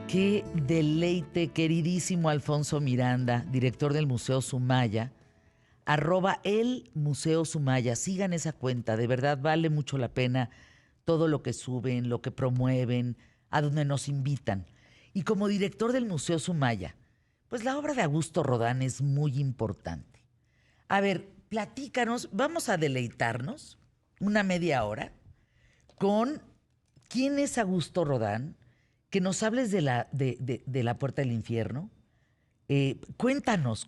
Qué deleite, queridísimo Alfonso Miranda, director del Museo Sumaya, @el Museo Sumaya. Sigan esa cuenta, de verdad vale mucho la pena todo lo que suben, lo que promueven, a donde nos invitan. Y como director del Museo Sumaya, pues la obra de Augusto Rodán es muy importante. A ver, platícanos, vamos a deleitarnos una media hora con quién es Augusto Rodán, que nos hables de la Puerta del Infierno. Cuéntanos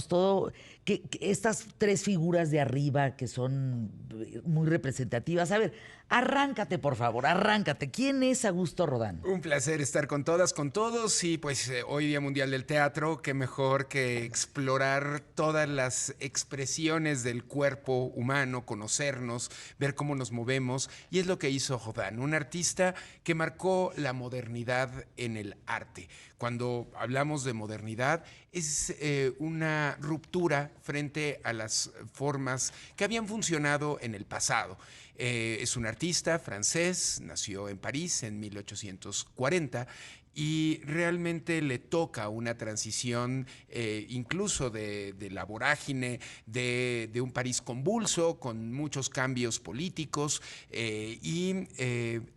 todo, que estas tres figuras de arriba que son muy representativas. A ver, arráncate, por favor, arráncate. ¿Quién es Augusto Rodán? Un placer estar con todas, con todos y pues hoy Día Mundial del Teatro, qué mejor que explorar todas las expresiones del cuerpo humano, conocernos, ver cómo nos movemos, y es lo que hizo Rodin, un artista que marcó la modernidad en el arte. Cuando hablamos de modernidad es una ruptura frente a las formas que habían funcionado en el pasado. Es un artista francés, nació en París en 1840 y realmente le toca una transición incluso de la vorágine de un París convulso, con muchos cambios políticos y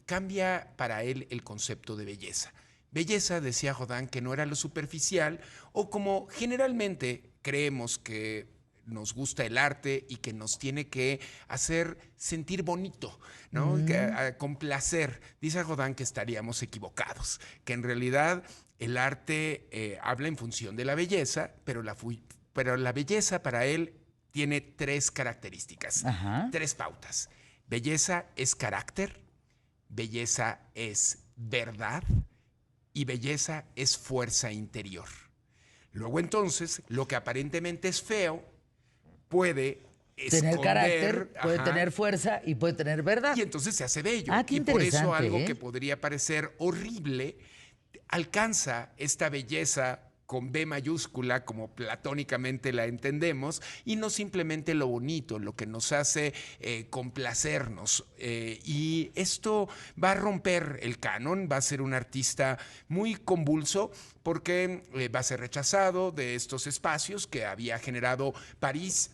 cambia para él el concepto de belleza. Belleza, decía Rodin, que no era lo superficial o como generalmente creemos que nos gusta el arte y que nos tiene que hacer sentir bonito, ¿no? Con placer. Dice Rodin que estaríamos equivocados, que en realidad el arte habla en función de la belleza, pero la belleza para él tiene tres características, tres pautas. Belleza es carácter, belleza es verdad y belleza es fuerza interior. Luego entonces, lo que aparentemente es feo puede tener carácter, puede ajá, tener fuerza y puede tener verdad. y entonces se hace bello. Qué y por eso algo interesante, que podría parecer horrible alcanza esta belleza con B mayúscula, como platónicamente la entendemos, y no simplemente lo bonito, lo que nos hace complacernos. Y esto va a romper el canon, va a ser un artista muy convulso, porque va a ser rechazado de estos espacios que había generado París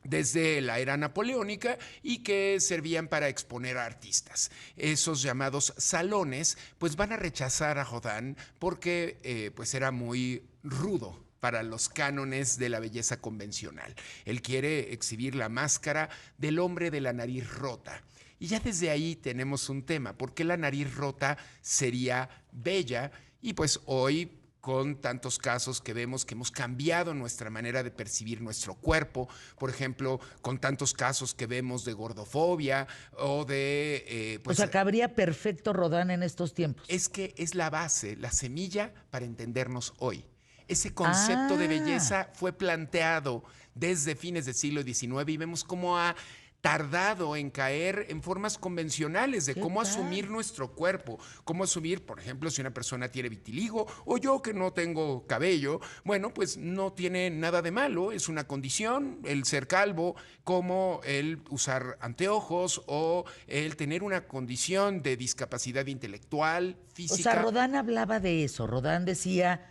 desde la era napoleónica y que servían para exponer a artistas. Esos llamados salones pues van a rechazar a Rodin porque pues era muy rudo para los cánones de la belleza convencional. Él quiere exhibir la máscara del hombre de la nariz rota. Y ya desde ahí tenemos un tema, porque la nariz rota sería bella, y pues hoy con tantos casos que vemos que hemos cambiado nuestra manera de percibir nuestro cuerpo, por ejemplo, con tantos casos que vemos de gordofobia o de... o sea, cabría perfecto Rodin en estos tiempos. Es que es la base, la semilla para entendernos hoy. Ese concepto de belleza fue planteado desde fines del siglo XIX y vemos cómo ha tardado en caer en formas convencionales de cómo asumir nuestro cuerpo, cómo asumir, por ejemplo, si una persona tiene vitiligo o yo que no tengo cabello, bueno, pues no tiene nada de malo, es una condición el ser calvo, como el usar anteojos o el tener una condición de discapacidad intelectual, física. O sea, Rodin hablaba de eso, Rodin decía,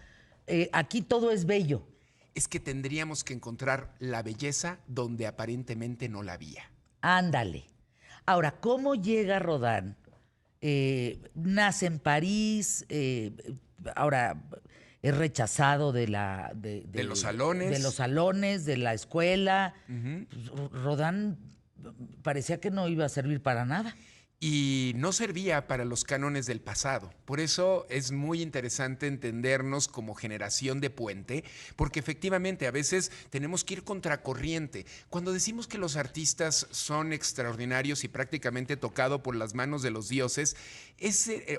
aquí todo es bello. Es que tendríamos que encontrar la belleza donde aparentemente no la había. Ándale. Ahora, ¿cómo llega Rodin? Nace en París, ahora es rechazado de los salones. De los salones, de la escuela. Rodin parecía que no iba a servir para nada. Y no servía para los cánones del pasado. Por eso es muy interesante entendernos como generación de puente, porque efectivamente a veces tenemos que ir contracorriente. Cuando decimos que los artistas son extraordinarios y prácticamente tocados por las manos de los dioses,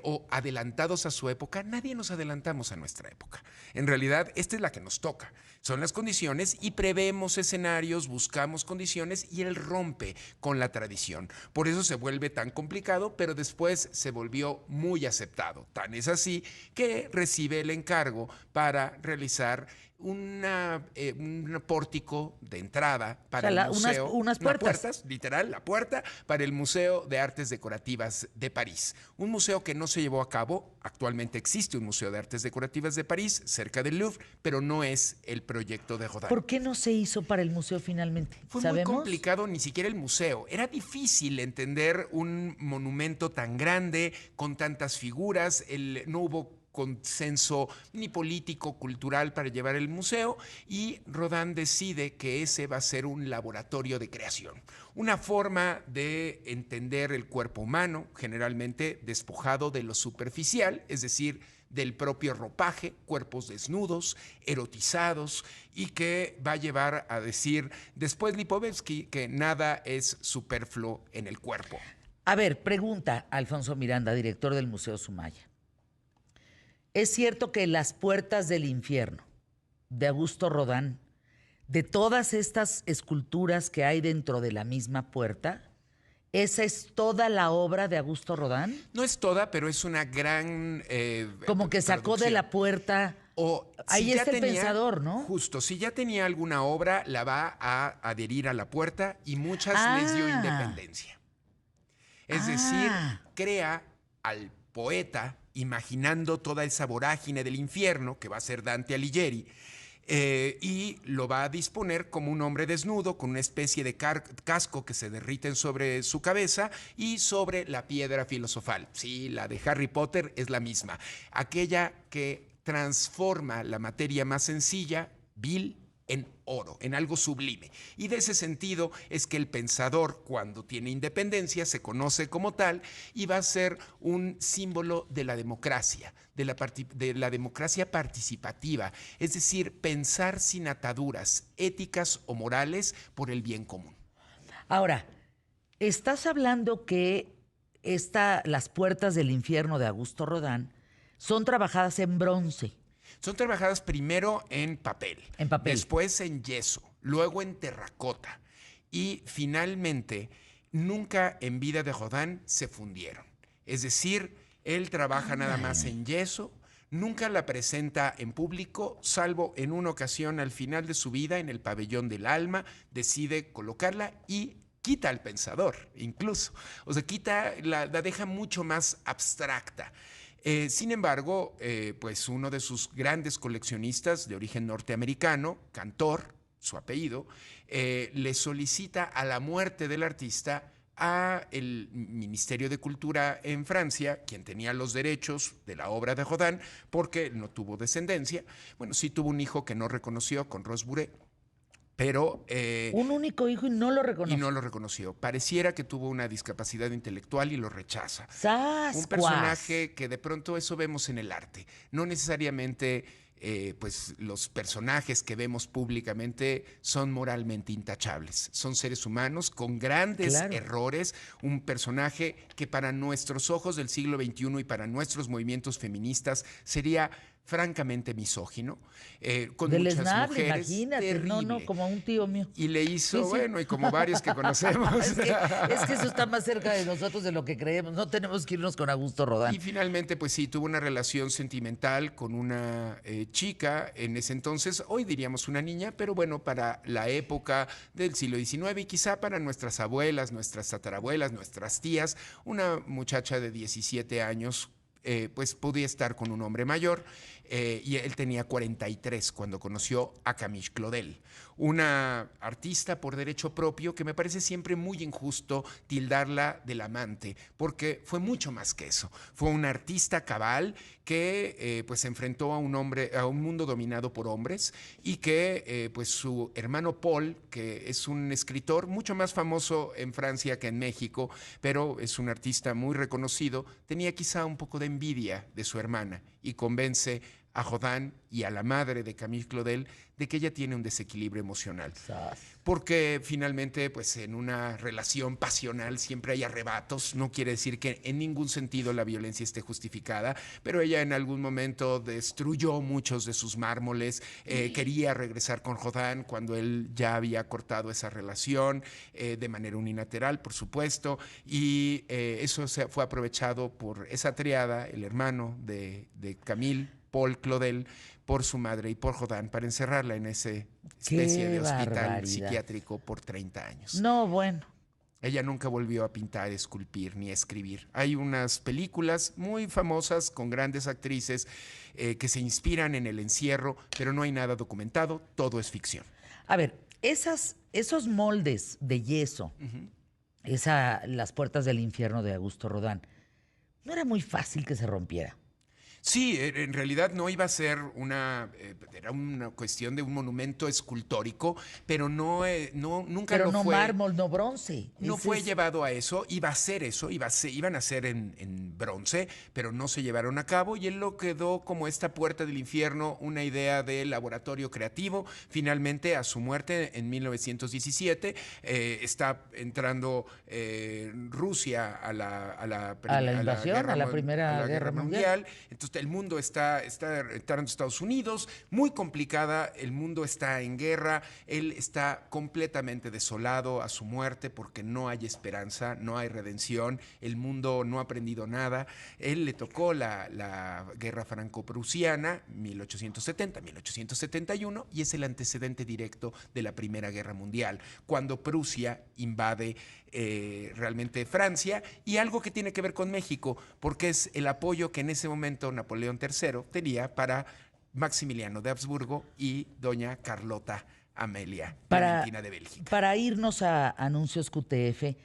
o adelantados a su época, nadie nos adelantamos a nuestra época. En realidad, esta es la que nos toca. Son las condiciones y prevemos escenarios, buscamos condiciones y él rompe con la tradición. Por eso se vuelve tan complicado, pero después se volvió muy aceptado. Tan es así que recibe el encargo para realizar un pórtico de entrada para sea, el museo. unas puertas. Literal, la puerta para el Museo de Artes Decorativas de París. Un museo que no se llevó a cabo. Actualmente existe un Museo de Artes Decorativas de París, cerca del Louvre, pero no es el proyecto de Rodin. ¿Por qué no se hizo para el museo finalmente? Fue ¿Sabemos? muy complicado, ni siquiera el museo. Era difícil entender un monumento tan grande, con tantas figuras. No hubo consenso ni político, cultural para llevar el museo, y Rodin decide que ese va a ser un laboratorio de creación, una forma de entender el cuerpo humano, generalmente despojado de lo superficial, es decir, del propio ropaje, cuerpos desnudos, erotizados, y que va a llevar a decir después Lipovetsky que nada es superfluo en el cuerpo. A ver, pregunta Alfonso Miranda, director del Museo Sumaya. ¿Es cierto que Las puertas del infierno, de Augusto Rodin, de todas estas esculturas que hay dentro de la misma puerta, esa es toda la obra de Augusto Rodin? No es toda, pero es una gran como que sacó de la puerta. O ahí si está el tenía, pensador, ¿no? Justo, si ya tenía alguna obra, la va a adherir a la puerta, y muchas les dio independencia. Es decir, crea al poeta imaginando toda esa vorágine del infierno, que va a ser Dante Alighieri, y lo va a disponer como un hombre desnudo con una especie de casco que se derriten sobre su cabeza y sobre la piedra filosofal. Sí, la de Harry Potter es la misma, aquella que transforma la materia más sencilla, vil, en oro, en algo sublime. Y de ese sentido es que el pensador, cuando tiene independencia, se conoce como tal y va a ser un símbolo de la democracia, de la democracia participativa, es decir, pensar sin ataduras éticas o morales por el bien común. Ahora, estás hablando que las puertas del infierno de Augusto Rodin son trabajadas en bronce. Son trabajadas primero en papel, después en yeso, luego en terracota, y finalmente nunca en vida de Rodin se fundieron. Es decir, él trabaja nada más en yeso, nunca la presenta en público, salvo en una ocasión al final de su vida en el Pabellón del Alma, decide colocarla y quita al pensador, incluso. O sea, la deja mucho más abstracta. Sin embargo, pues uno de sus grandes coleccionistas de origen norteamericano, Cantor, su apellido, le solicita a la muerte del artista a el Ministerio de Cultura en Francia, quien tenía los derechos de la obra de Rodin, porque no tuvo descendencia. Bueno, sí tuvo un hijo que no reconoció, con Rose Buret, pero un único hijo y no lo reconoció. Y no lo reconoció. Pareciera que tuvo una discapacidad intelectual y lo rechaza. ¡Sascuas! Un personaje que de pronto eso vemos en el arte. No necesariamente pues los personajes que vemos públicamente son moralmente intachables. Son seres humanos con grandes errores. Un personaje que para nuestros ojos del siglo XXI y para nuestros movimientos feministas sería francamente misógino, con muchas mujeres. Imagínate, terrible. No, como a un tío mío. Y le hizo, bueno, y como varios que conocemos. es que eso está más cerca de nosotros de lo que creemos. No tenemos que irnos con Augusto Rodin. Y finalmente, pues sí, tuvo una relación sentimental con una chica en ese entonces, hoy diríamos una niña, pero bueno, para la época del siglo XIX y quizá para nuestras abuelas, nuestras tatarabuelas, nuestras tías, una muchacha de 17 años, pues podía estar con un hombre mayor, y él tenía 43 cuando conoció a Camille Claudel, una artista por derecho propio que me parece siempre muy injusto tildarla del amante, porque fue mucho más que eso. Fue una artista cabal que pues se enfrentó a un mundo dominado por hombres, y que pues su hermano Paul, que es un escritor mucho más famoso en Francia que en México, pero es un artista muy reconocido, tenía quizá un poco de envidia de su hermana y convence a Rodin y a la madre de Camille Claudel de que ella tiene un desequilibrio emocional. Porque finalmente, pues en una relación pasional siempre hay arrebatos. No quiere decir que en ningún sentido la violencia esté justificada, pero ella en algún momento destruyó muchos de sus mármoles, quería regresar con Rodin cuando él ya había cortado esa relación, de manera unilateral, por supuesto, y eso fue aprovechado por esa triada, el hermano de Camille, Paul Claudel por su madre y por Rodin para encerrarla en esa especie de hospital barbaridad! psiquiátrico por 30 años. No, bueno. Ella nunca volvió a pintar, esculpir ni a escribir. Hay unas películas muy famosas con grandes actrices que se inspiran en el encierro, pero no hay nada documentado, todo es ficción. A ver, esos moldes de yeso, las puertas del infierno de Augusto Rodin, no era muy fácil que se rompiera. Sí, en realidad no iba a ser era una cuestión de un monumento escultórico, pero nunca Pero lo no fue. mármol, no bronce. No fue llevado a eso, iba a ser eso, iban a ser en bronce, pero no se llevaron a cabo y él lo quedó como esta puerta del infierno, una idea de laboratorio creativo. Finalmente, a su muerte en 1917, está entrando Rusia a la invasión, a la Primera Guerra Mundial. Entonces el mundo está entrando Estados Unidos, muy complicada, el mundo está en guerra, él está completamente desolado a su muerte porque no hay esperanza, no hay redención, el mundo no ha aprendido nada. Él le tocó la guerra franco-prusiana, 1870-1871, y es el antecedente directo de la Primera Guerra Mundial, cuando Prusia invade realmente Francia, y algo que tiene que ver con México, porque es el apoyo que en ese momento Napoleón III tenía para Maximiliano de Habsburgo y doña Carlota Amelia Clementina de Bélgica. Para irnos a anuncios QTF,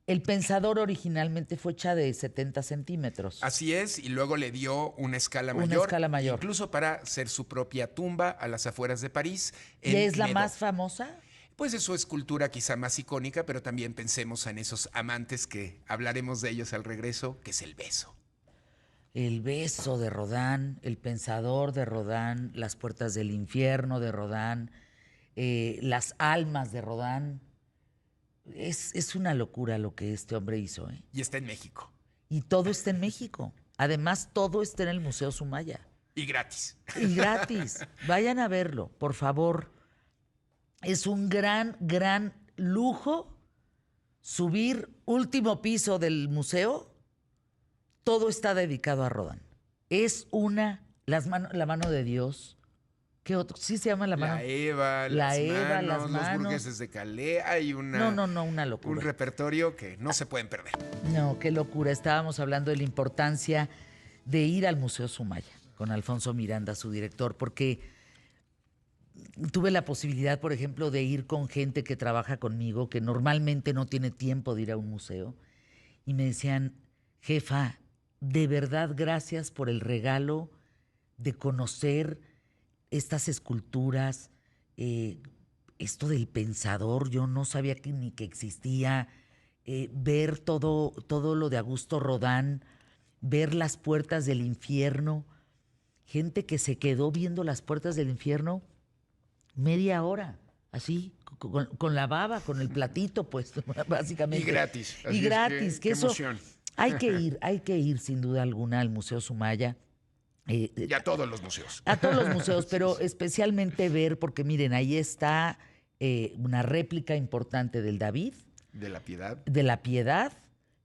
el Pensador originalmente fue hecha de 70 centímetros. Así es, y luego le dio una escala mayor, incluso para hacer su propia tumba a las afueras de París. ¿Y es la más famosa? Pues es su escultura quizá más icónica, pero también pensemos en esos amantes que hablaremos de ellos al regreso, que es el beso. El beso de Rodin, el Pensador de Rodin, las puertas del infierno de Rodin, las almas de Rodin. Es una locura lo que este hombre hizo, ¿eh? Y está en México. Y todo está en México. Además, todo está en el Museo Sumaya. Y gratis. Y gratis. Vayan a verlo, por favor. Es un gran, gran lujo subir último piso del museo. Todo está dedicado a Rodin. Es la mano de Dios. ¿Qué otro? Sí se llama la mano. La Eva, las manos, los burgueses de Calais. Hay una locura. Un repertorio que no se pueden perder. No, qué locura. Estábamos hablando de la importancia de ir al Museo Sumaya con Alfonso Miranda, su director, porque tuve la posibilidad, por ejemplo, de ir con gente que trabaja conmigo, que normalmente no tiene tiempo de ir a un museo, y me decían, jefa, de verdad gracias por el regalo de conocer estas esculturas, esto del Pensador, yo no sabía ni que existía, ver todo lo de Augusto Rodin, ver las puertas del infierno, gente que se quedó viendo las puertas del infierno media hora, así, con la baba, con el platito, pues, básicamente. Y gratis. Y gratis, que eso emoción. hay que ir sin duda alguna al Museo Sumaya. Y a todos los museos. A todos los museos, pero especialmente ver, porque miren, ahí está una réplica importante del David. De la Piedad. De la Piedad,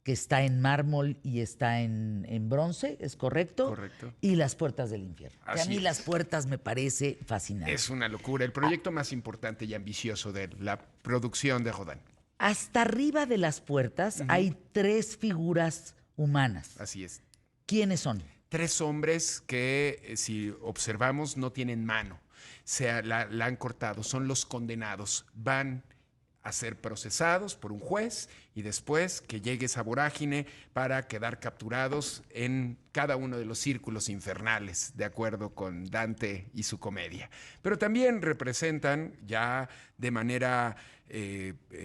que está en mármol y está en bronce, ¿es correcto? Correcto. Y las puertas del infierno. Que a mí Así las puertas me parece fascinante. Es una locura. El proyecto más importante y ambicioso de la producción de Rodin. Hasta arriba de las puertas hay 3 figuras humanas. Así es. ¿Quiénes son? 3 hombres que, si observamos, no tienen mano. La han cortado. Son los condenados. Van a ser procesados por un juez y después que llegue esa vorágine para quedar capturados en cada uno de los círculos infernales, de acuerdo con Dante y su comedia. Pero también representan ya de manera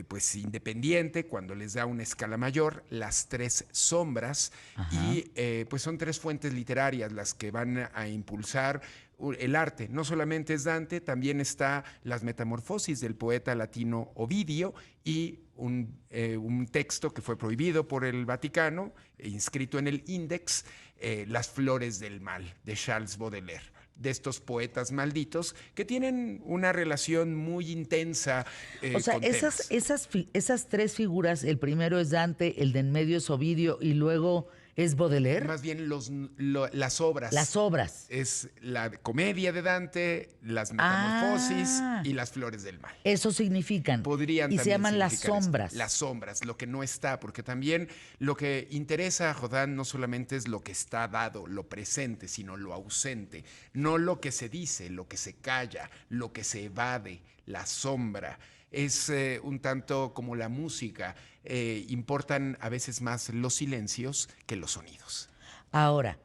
pues independiente, cuando les da una escala mayor, las 3 sombras. Ajá. Y pues son 3 fuentes literarias las que van a impulsar el arte. No solamente es Dante, también está las Metamorfosis del poeta latino Ovidio y un texto que fue prohibido por el Vaticano, inscrito en el Índex, Las Flores del Mal, de Charles Baudelaire, de estos poetas malditos que tienen una relación muy intensa. O sea, esas 3 figuras, el primero es Dante, el de en medio es Ovidio y luego ¿Es Baudelaire? Más bien las obras. Las obras. Es la comedia de Dante, las metamorfosis Ah, y las flores del mal. eso significan. Podrían Y se también llaman las significar esto, sombras. las sombras, lo que no está, porque también lo que interesa a Rodin no solamente es lo que está dado, lo presente, sino lo ausente, no lo que se dice, lo que se calla, lo que se evade, la sombra. Es un tanto como la música, importan a veces más los silencios que los sonidos. Ahora,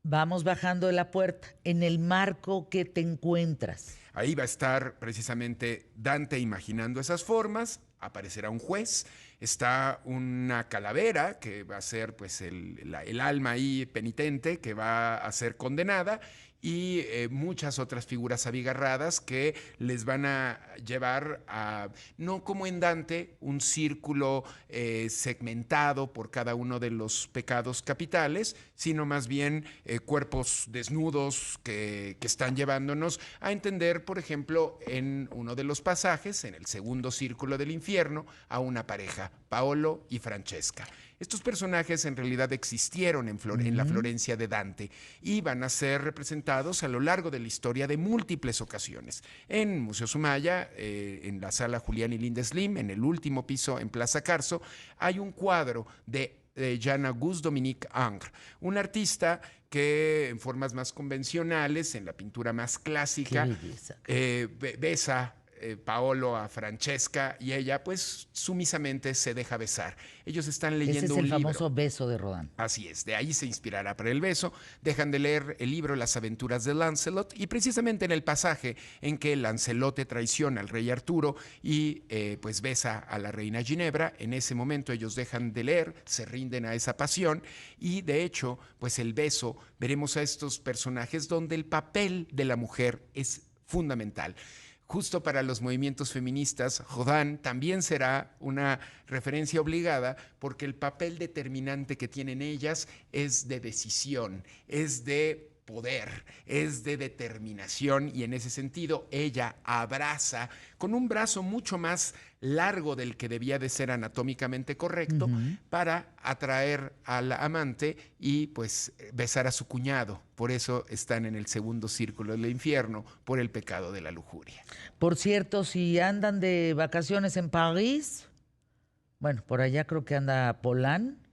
vamos bajando de la puerta. En el marco que te encuentras. Ahí va a estar precisamente Dante imaginando esas formas, aparecerá un juez, está una calavera que va a ser pues el alma ahí penitente que va a ser condenada y muchas otras figuras abigarradas que les van a llevar a, no como en Dante, un círculo segmentado por cada uno de los pecados capitales, sino más bien cuerpos desnudos que están llevándonos a entender, por ejemplo, en uno de los pasajes, en el segundo círculo del infierno, a una pareja, Paolo y Francesca. Estos personajes en realidad existieron en la Florencia de Dante y van a ser representados a lo largo de la historia de múltiples ocasiones. En Museo Sumaya, en la sala Julián y Lindeslim, en el último piso en Plaza Carso, hay un cuadro de Jean-Auguste Dominique Ingres, un artista que en formas más convencionales, en la pintura más clásica, besa Paolo a Francesca y ella pues sumisamente se deja besar. Ellos están leyendo un libro. Ese es el famoso beso de Rodin. Así es, de ahí se inspirará para el beso. Dejan de leer el libro Las aventuras de Lancelot y precisamente en el pasaje en que Lancelote traiciona al rey Arturo y pues besa a la reina Ginebra, en ese momento ellos dejan de leer, se rinden a esa pasión y de hecho pues el beso, veremos a estos personajes donde el papel de la mujer es fundamental. Justo para los movimientos feministas, Rodin también será una referencia obligada porque el papel determinante que tienen ellas es de decisión, es de poder, es de determinación y en ese sentido ella abraza con un brazo mucho más largo del que debía de ser anatómicamente correcto para atraer al amante y pues besar a su cuñado. Por eso están en el segundo círculo del infierno por el pecado de la lujuria. Por cierto, si andan de vacaciones en París, bueno, por allá creo que anda Polán.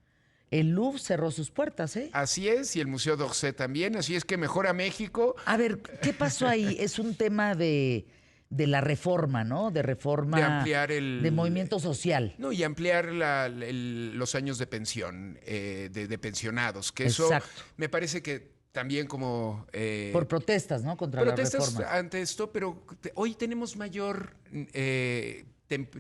El Louvre cerró sus puertas, ¿eh? Así es, y el Museo d'Orsay también, así es que mejor a México. A ver, ¿qué pasó ahí? Es un tema de la reforma, ¿no? De reforma. De ampliar de movimiento social. No, y ampliar los años de pensión, de pensionados, que Exacto. eso me parece que también como... por protestas, ¿no? Contra la reforma. Ante esto, pero hoy tenemos mayor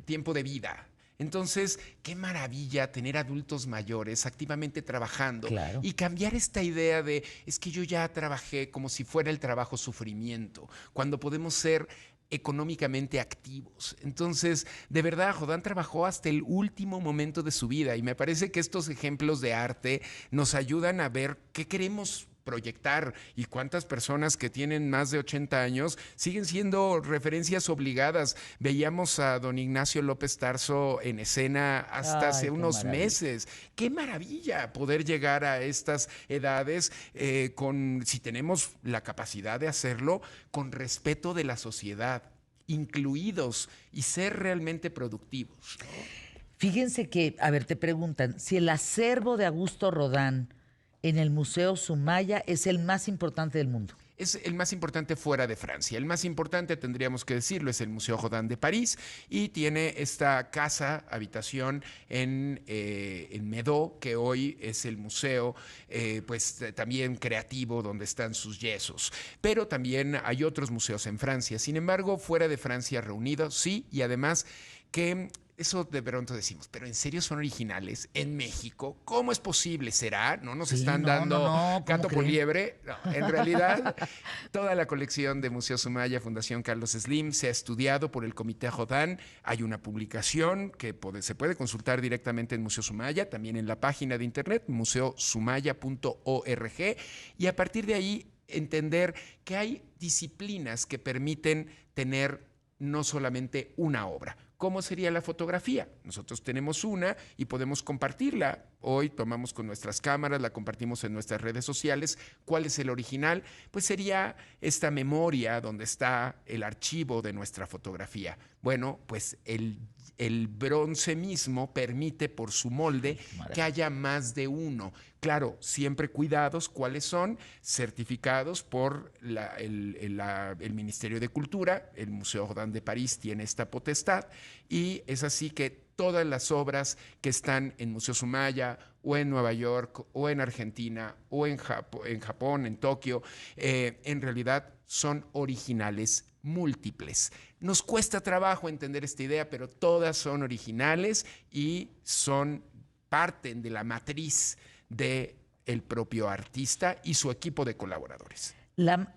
tiempo de vida. Entonces, qué maravilla tener adultos mayores activamente trabajando y cambiar esta idea de es que yo ya trabajé como si fuera el trabajo sufrimiento, cuando podemos ser económicamente activos. Entonces, de verdad, Rodin trabajó hasta el último momento de su vida y me parece que estos ejemplos de arte nos ayudan a ver qué queremos proyectar y cuántas personas que tienen más de 80 años siguen siendo referencias obligadas. Veíamos a don Ignacio López Tarso en escena hasta hace unos meses. ¡Qué maravilla poder llegar a estas edades si tenemos la capacidad de hacerlo, con respeto de la sociedad, incluidos y ser realmente productivos, ¿no? Fíjense que, a ver, te preguntan, si el acervo de Augusto Rodin en el Museo Sumaya es el más importante del mundo. Es el más importante fuera de Francia. El más importante, tendríamos que decirlo, es el Museo Rodin de París y tiene esta casa, habitación en Meudon, que hoy es el museo pues también creativo donde están sus yesos. Pero también hay otros museos en Francia. Sin embargo, fuera de Francia reunidos, sí, y además que... Eso de pronto decimos, pero ¿en serio son originales en México? ¿Cómo es posible? ¿Será? ¿No nos están dando gato por liebre? No, en realidad, toda la colección de Museo Sumaya, Fundación Carlos Slim, se ha estudiado por el Comité Rodin. Hay una publicación que se puede consultar directamente en Museo Sumaya, también en la página de internet, museosumaya.org, y a partir de ahí entender que hay disciplinas que permiten tener no solamente una obra, ¿cómo sería la fotografía? Nosotros tenemos una y podemos compartirla. Hoy tomamos con nuestras cámaras, la compartimos en nuestras redes sociales. ¿Cuál es el original? Pues sería esta memoria donde está el archivo de nuestra fotografía. Bueno, pues el bronce mismo permite por su molde que haya más de uno. Claro, siempre cuidados, ¿cuáles son? Certificados por el Ministerio de Cultura, el Museo Rodin de París tiene esta potestad, y es así que todas las obras que están en Museo Sumaya o en Nueva York o en Argentina o en Japón, en Tokio, en realidad son originales múltiples. Nos cuesta trabajo entender esta idea, pero todas son originales y parten de la matriz del propio artista y su equipo de colaboradores.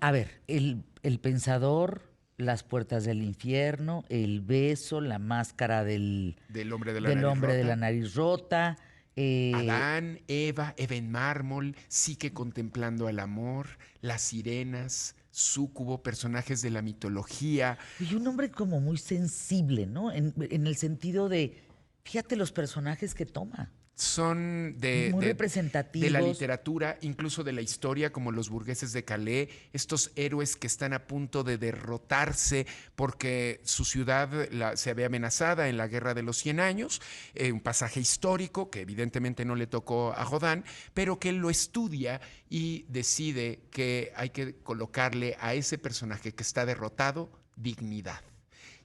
A ver, el pensador, las puertas del infierno, el beso, la máscara del hombre de la nariz rota. Adán, Eva en mármol, Psique contemplando al amor, las sirenas, Súcubo, personajes de la mitología. Y un hombre como muy sensible, ¿no? En el sentido de, fíjate los personajes que toma. Son muy representativos. De la literatura, incluso de la historia, como los burgueses de Calais, estos héroes que están a punto de derrotarse porque su ciudad se ve amenazada en la Guerra de los 100 años, un pasaje histórico que evidentemente no le tocó a Rodin, pero que él lo estudia y decide que hay que colocarle a ese personaje que está derrotado dignidad.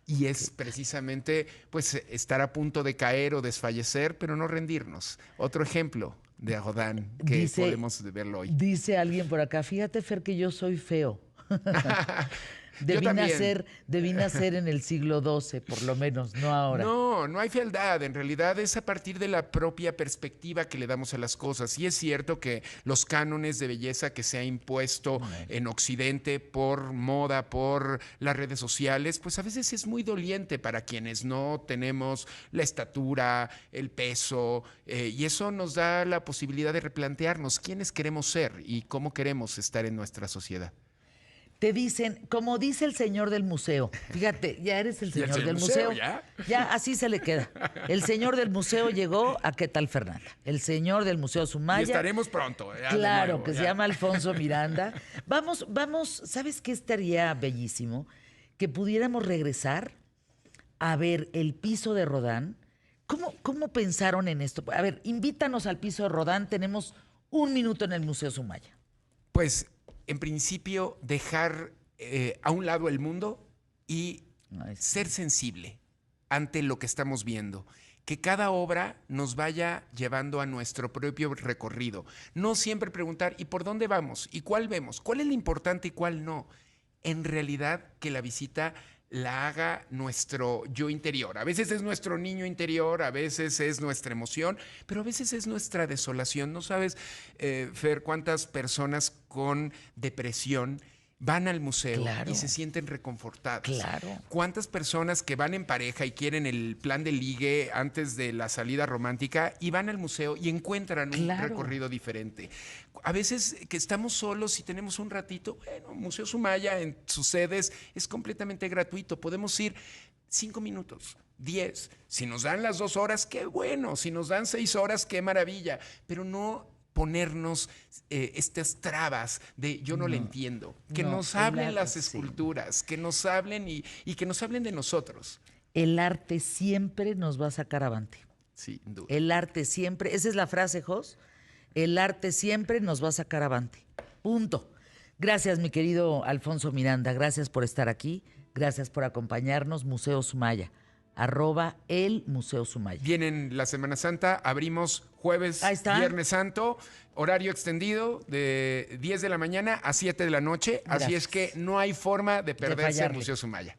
Y es precisamente pues estar a punto de caer o desfallecer, pero no rendirnos. Otro ejemplo de Rodin que podemos verlo hoy. Dice alguien por acá, fíjate, Fer, que yo soy feo. Debí nacer en el siglo XII, por lo menos, no ahora. No hay fealdad. En realidad es a partir de la propia perspectiva que le damos a las cosas. Y es cierto que los cánones de belleza que se ha impuesto en Occidente por moda, por las redes sociales, pues a veces es muy doliente para quienes no tenemos la estatura, el peso, y eso nos da la posibilidad de replantearnos quiénes queremos ser y cómo queremos estar en nuestra sociedad. Te dicen, como dice el señor del museo, fíjate, ya eres el señor del museo. Ya así se le queda. El señor del museo llegó a ¿Qué tal, Fernanda? El señor del Museo Sumaya. Y estaremos pronto. Claro, nuevo, que se llama Alfonso Miranda. Vamos, ¿sabes qué estaría bellísimo? Que pudiéramos regresar a ver el piso de Rodin. ¿Cómo pensaron en esto? A ver, invítanos al piso de Rodin. Tenemos 1 minuto en el Museo Sumaya. Pues, en principio, dejar a un lado el mundo y ser sensible ante lo que estamos viendo. Que cada obra nos vaya llevando a nuestro propio recorrido. No siempre preguntar, ¿y por dónde vamos? ¿Y cuál vemos? ¿Cuál es lo importante y cuál no? En realidad, que la visita la haga nuestro yo interior. A veces es nuestro niño interior, a veces es nuestra emoción, pero a veces es nuestra desolación. No sabes, Fer, cuántas personas con depresión van al museo y se sienten reconfortadas. Claro. ¿Cuántas personas que van en pareja y quieren el plan de ligue antes de la salida romántica y van al museo y encuentran un recorrido diferente? A veces que estamos solos y tenemos un ratito, bueno, Museo Sumaya en sus sedes es completamente gratuito. Podemos ir 5 minutos, 10. Si nos dan las 2 horas, qué bueno. Si nos dan 6 horas, qué maravilla. Pero no ponernos estas trabas de yo no le entiendo. Que nos hablen las esculturas, que nos hablen y que nos hablen de nosotros. El arte siempre nos va a sacar avante. Sin duda. El arte siempre, esa es la frase, Jos. El arte siempre nos va a sacar avante. Punto. Gracias, mi querido Alfonso Miranda. Gracias por estar aquí. Gracias por acompañarnos. Museo Sumaya. @el Museo Sumaya. Vienen la Semana Santa, abrimos jueves, Viernes Santo, horario extendido de 10 de la mañana a 7 de la noche. Gracias. Así es que no hay forma de perderse el Museo Sumaya.